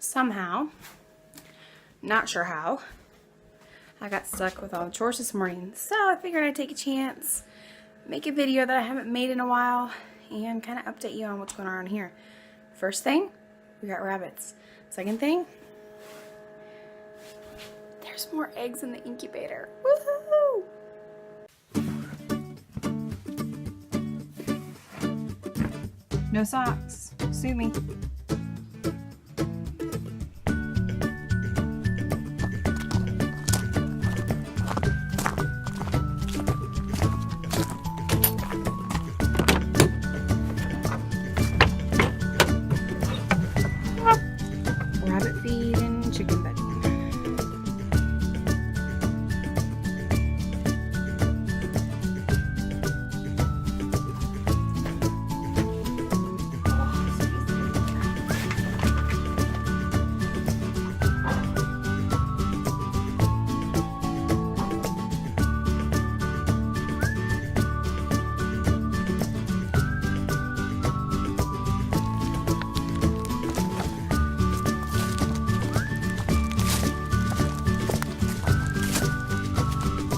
Somehow, not sure how, I got stuck with all the chores this morning. So I figured I'd take a chance, make a video that I haven't made in a while, and kind of update you on what's going on here. First thing, we got rabbits. Second thing, there's more eggs in the incubator. Woohoo! No socks. Sue me. Rabbit feed and chicken bedding.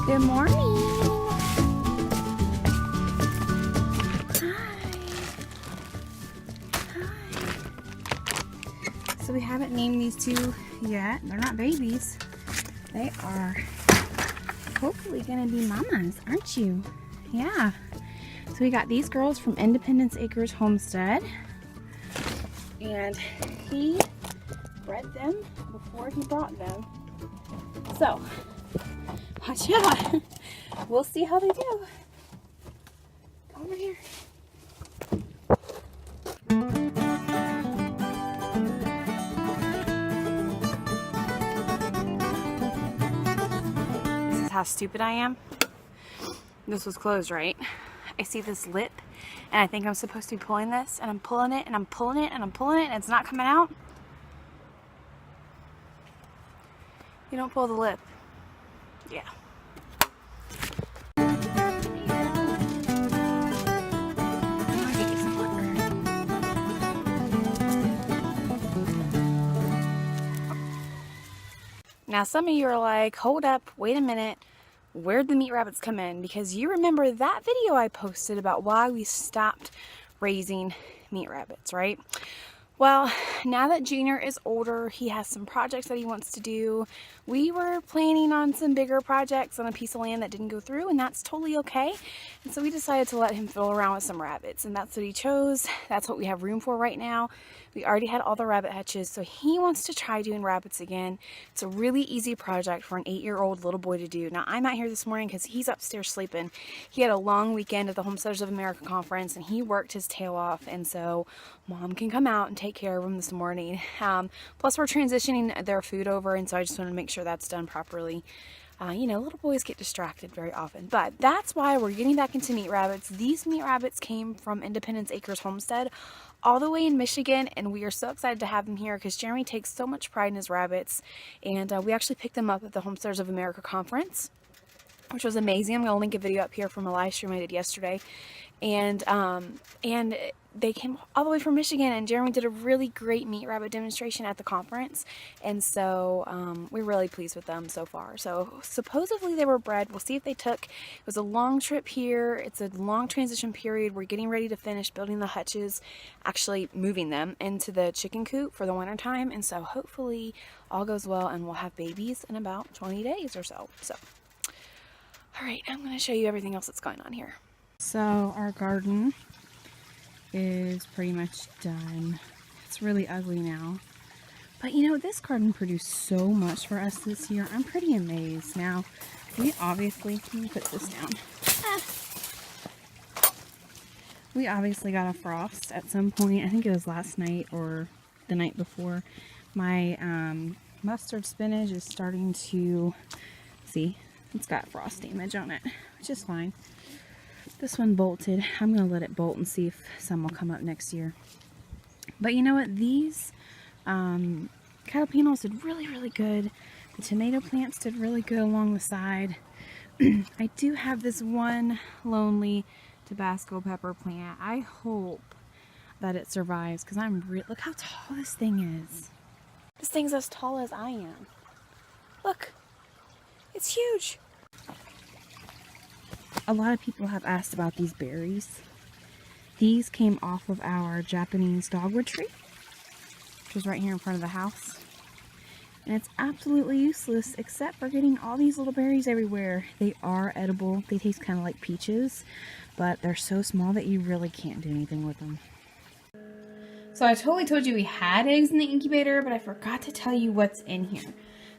Good morning. Hi. So we haven't named these two yet. They're not babies. They are hopefully gonna be mamas, aren't you? Yeah. So we got these girls from Independence Acres Homestead. And he bred them before he brought them. So watch out. We'll see how they do. Come over here. This is how stupid I am. This was closed, right? I see this lip and I think I'm supposed to be pulling this, and I'm pulling it and I'm pulling it and I'm pulling it and it's not coming out. You don't pull the lip. Yeah. Now some of you are like, hold up, wait a minute, where'd the meat rabbits come in? Because you remember that video I posted about why we stopped raising meat rabbits, right? Well, now that Junior is older, he has some projects that he wants to do. We were planning on some bigger projects on a piece of land that didn't go through, and that's totally okay. And so we decided to let him fiddle around with some rabbits, and that's what he chose. That's what we have room for right now. We already had all the rabbit hutches, so he wants to try doing rabbits again. It's a really easy project for an 8-year-old little boy to do. Now, I'm out here this morning because he's upstairs sleeping. He had a long weekend at the Homesteaders of America conference, and he worked his tail off, and so Mom can come out and take care of him this morning. Plus, we're transitioning their food over, and so I just want to make sure that's done properly. You know, little boys get distracted very often, but that's why we're getting back into meat rabbits. These meat rabbits came from Independence Acres Homestead all the way in Michigan, and we are so excited to have them here because Jeremy takes so much pride in his rabbits, and we actually picked them up at the Homesteaders of America conference, which was amazing. I'm going to link a video up here from a live stream I did yesterday, and they came all the way from Michigan, and Jeremy did a really great meat rabbit demonstration at the conference, and so we're really pleased with them so far. So supposedly they were bred. We'll see if they took. It was a long trip here. It's a long transition period. We're getting ready to finish building the hutches, actually moving them into the chicken coop for the winter time, and so hopefully all goes well and we'll have babies in about 20 days or so. All right, I'm going to show you everything else that's going on here. So our garden is pretty much done. It's really ugly now, but you know, this garden produced so much for us this year. I'm pretty amazed. Now we obviously, let me put this down. We obviously got a frost at some point. I think it was last night or the night before. My mustard spinach is starting to, see, it's got frost damage on it, which is fine. This one bolted. I'm going to let it bolt and see if some will come up next year. But you know what? These jalapenos did really, really good. The tomato plants did really good along the side. I do have this one lonely Tabasco pepper plant. I hope that it survives because look how tall this thing is. This thing's as tall as I am. Look, it's huge. A lot of people have asked about these berries. These came off of our Japanese dogwood tree, which is right here in front of the house. And it's absolutely useless except for getting all these little berries everywhere. They are edible. They taste kind of like peaches, but they're so small that you really can't do anything with them. So I totally told you we had eggs in the incubator, but I forgot to tell you what's in here.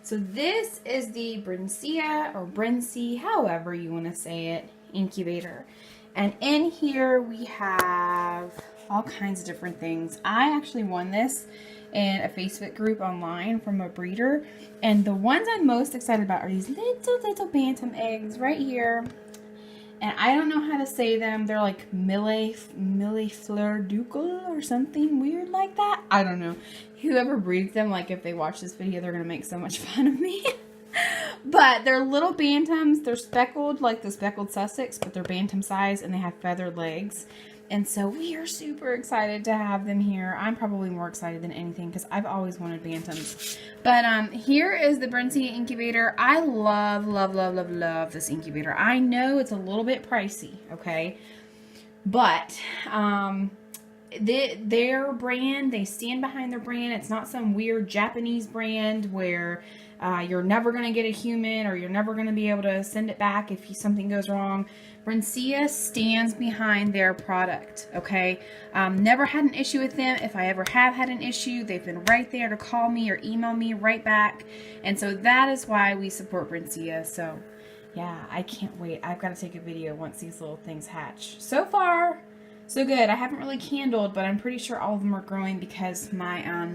So this is the Brincia, or Brincy, however you want to say it, incubator. And in here we have all kinds of different things. I actually won this in a Facebook group online from a breeder. And the ones I'm most excited about are these little bantam eggs right here. And I don't know how to say them. They're like Fleur Ducal or something weird like that. I don't know. Whoever breeds them, like if they watch this video, they're going to make so much fun of me. But they're little bantams. They're speckled like the speckled Sussex, but they're bantam size and they have feathered legs. And so we are super excited to have them here. I'm probably more excited than anything because I've always wanted bantams. But here is the Brincy incubator. I love this incubator. I know it's a little bit pricey, okay? But their brand, they stand behind their brand. It's not some weird Japanese brand where you're never going to get a human or you're never going to be able to send it back if something goes wrong. Brincia stands behind their product, okay? Never had an issue with them. If I ever have had an issue, they've been right there to call me or email me right back. And so that is why we support Brincia. So yeah, I can't wait. I've got to take a video once these little things hatch. So far, so good. I haven't really candled, but I'm pretty sure all of them are growing because my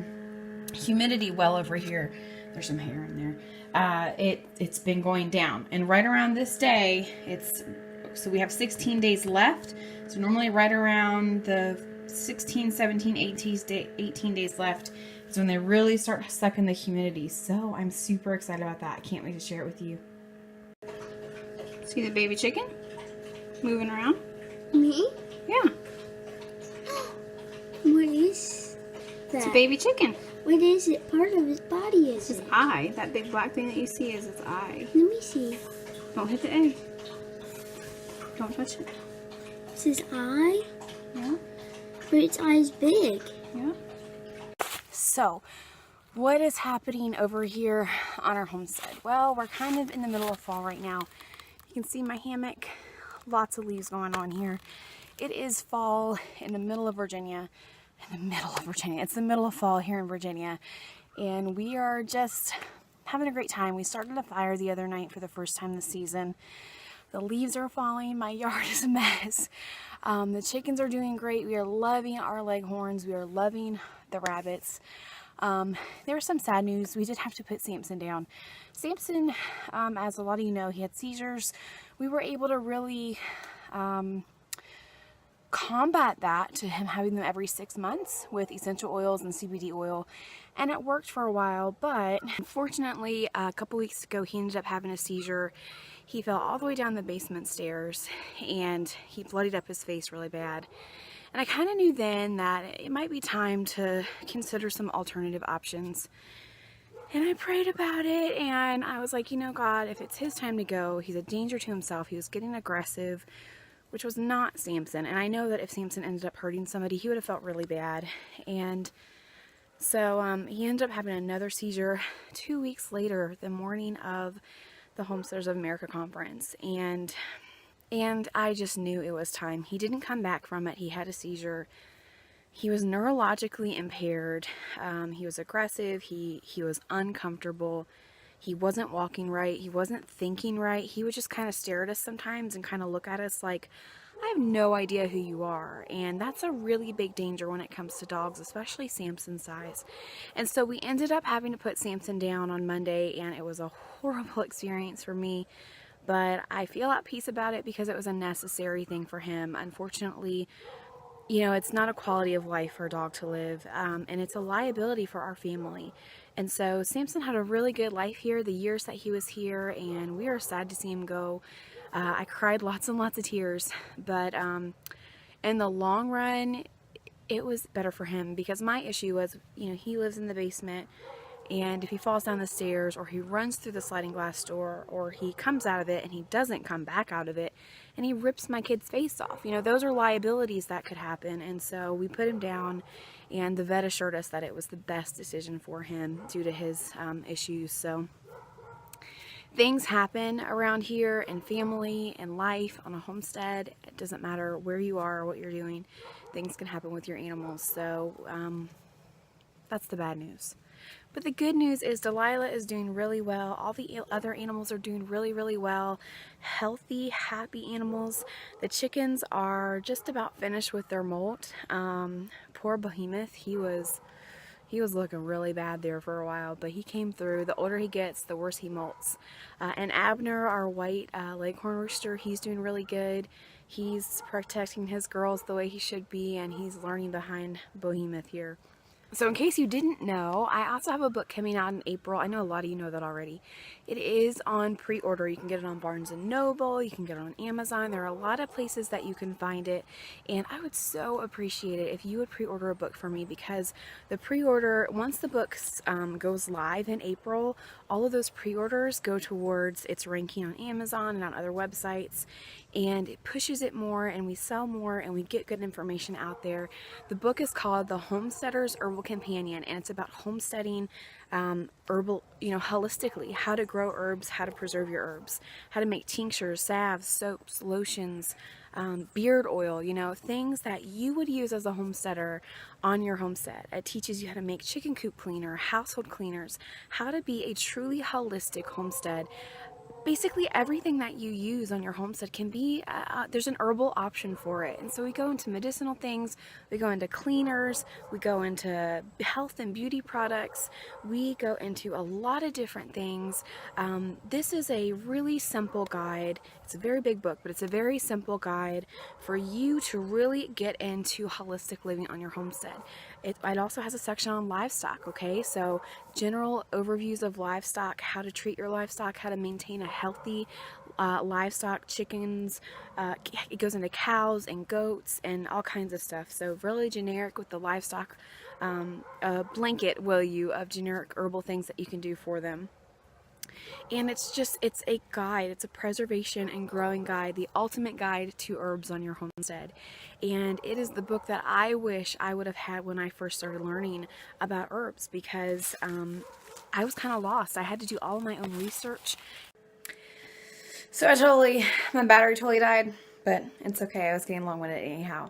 humidity well over here, there's some hair in there, it's been going down. And right around this day, so we have 16 days left. So normally right around the 16, 17, 18 days left is when they really start sucking the humidity. So I'm super excited about that. I can't wait to share it with you. See the baby chicken moving around? Me? Yeah. What is that? It's a baby chicken. What is it? Part of his body is His eye. That big black thing that you see is its eye. Let me see. Don't hit the egg. Don't touch it. It's his eye? Yeah. But its eye is big. Yeah. So, what is happening over here on our homestead? Well, we're kind of in the middle of fall right now. You can see my hammock. Lots of leaves going on here. It is fall in the middle of Virginia. It's the middle of fall here in Virginia. And we are just having a great time. We started a fire the other night for the first time this season. The leaves are falling. My yard is a mess. The chickens are doing great. We are loving our leghorns. We are loving the rabbits. There's some sad news. We did have to put Samson down. Samson, as a lot of you know, he had seizures. We were able to really combat that to him having them every 6 months with essential oils and CBD oil, and it worked for a while. But unfortunately, a couple weeks ago, he ended up having a seizure. He fell all the way down the basement stairs and he bloodied up his face really bad. And I kind of knew then that it might be time to consider some alternative options. And I prayed about it and I was like, you know, God, if it's his time to go, he's a danger to himself. He was getting aggressive, which was not Samson. And I know that if Samson ended up hurting somebody, he would have felt really bad. And so he ended up having another seizure 2 weeks later, the morning of the Homesteaders of America conference. And I just knew it was time. He didn't come back from it. He had a seizure. He was neurologically impaired. He was aggressive. He was uncomfortable. He wasn't walking right. He wasn't thinking right. He would just kind of stare at us sometimes and kind of look at us like, I have no idea who you are. And that's a really big danger when it comes to dogs, especially Samson's size. And so we ended up having to put Samson down on Monday, and it was a horrible experience for me. But I feel at peace about it because it was a necessary thing for him. Unfortunately, you know, it's not a quality of life for a dog to live, and it's a liability for our family. And so Samson had a really good life here the years that he was here, and we are sad to see him go. I cried lots and lots of tears, but in the long run, it was better for him because my issue was, you know, he lives in the basement And if he falls down the stairs, or he runs through the sliding glass door, or he comes out of it and he doesn't come back out of it, and he rips my kid's face off, you know, those are liabilities that could happen. And so we put him down, and the vet assured us that it was the best decision for him due to his issues. So things happen around here in family and life on a homestead. It doesn't matter where you are or what you're doing. Things can happen with your animals. So that's the bad news. But the good news is Delilah is doing really well. All the other animals are doing really, really well. Healthy, happy animals. The chickens are just about finished with their molt. Poor Behemoth, he was looking really bad there for a while, but he came through. The older he gets, the worse he molts. And Abner, our white leghorn rooster, he's doing really good. He's protecting his girls the way he should be, and he's learning behind Behemoth here. So in case you didn't know, I also have a book coming out in April. I know a lot of you know that already. It is on pre-order. You can get it on Barnes & Noble. You can get it on Amazon. There are a lot of places that you can find it. And I would so appreciate it if you would pre-order a book for me, because the pre-order, once the book goes live in April, all of those pre-orders go towards its ranking on Amazon and on other websites. And it pushes it more, and we sell more, and we get good information out there. The book is called The Homesteaders Herbal Companion, and it's about homesteading, herbal, you know, holistically, how to grow herbs, how to preserve your herbs, how to make tinctures, salves, soaps, lotions, beard oil, you know, things that you would use as a homesteader on your homestead. It teaches you how to make chicken coop cleaner, household cleaners, how to be a truly holistic homestead. Basically everything that you use on your homestead can be, there's an herbal option for it. And so we go into medicinal things, we go into cleaners, we go into health and beauty products, we go into a lot of different things. This is a really simple guide. It's a very big book, but it's a very simple guide for you to really get into holistic living on your homestead. It also has a section on livestock, okay? So general overviews of livestock, how to treat your livestock, how to maintain a healthy livestock, chickens, it goes into cows and goats and all kinds of stuff. So really generic with the livestock blanket, will you, of generic herbal things that you can do for them. And it's a guide, it's a preservation and growing guide, the ultimate guide to herbs on your homestead. And it is the book that I wish I would have had when I first started learning about herbs, because I was kind of lost. I had to do all of my own research. So my battery totally died, but it's okay. I was getting long-winded anyhow.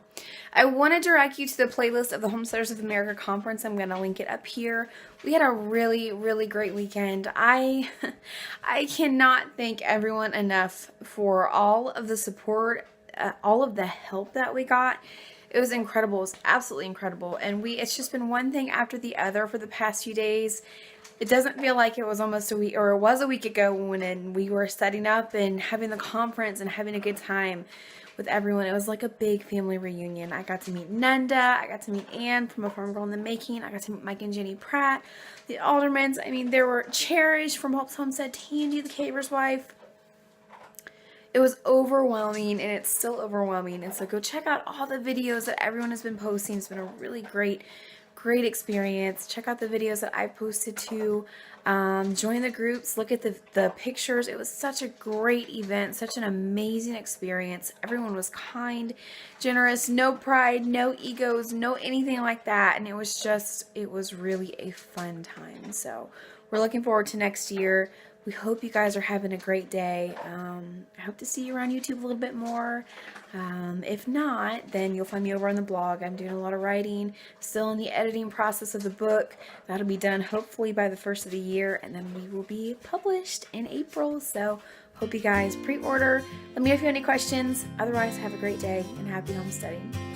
I want to direct you to the playlist of the Homesteaders of America conference. I'm going to link it up here. We had a really, really great weekend. I cannot thank everyone enough for all of the support, all of the help that we got. It was incredible. It was absolutely incredible. And it's just been one thing after the other for the past few days. It doesn't feel like it was almost a week, or it was a week ago when we were setting up and having the conference and having a good time with everyone. It was like a big family reunion. I got to meet Nunda. I got to meet Ann from A Farm Girl in the Making. I got to meet Mike and Jenny Pratt, the Aldermans. I mean, there were Cherish from Hope's Homestead, Tandy, the caver's wife. It was overwhelming, and it's still overwhelming. And so go check out all the videos that everyone has been posting. It's been a really great experience. Check out the videos that I posted too. Join the groups, look at the pictures. It was such a great event, such an amazing experience. Everyone was kind, generous, no pride, no egos, no anything like that. And it was really a fun time. So we're looking forward to next year. We hope you guys are having a great day. I hope to see you around YouTube a little bit more. If not, then you'll find me over on the blog. I'm doing a lot of writing, still in the editing process of the book. That'll be done hopefully by the first of the year, and then we will be published in April. So hope you guys pre-order. Let me know if you have any questions. Otherwise, have a great day and happy homesteading.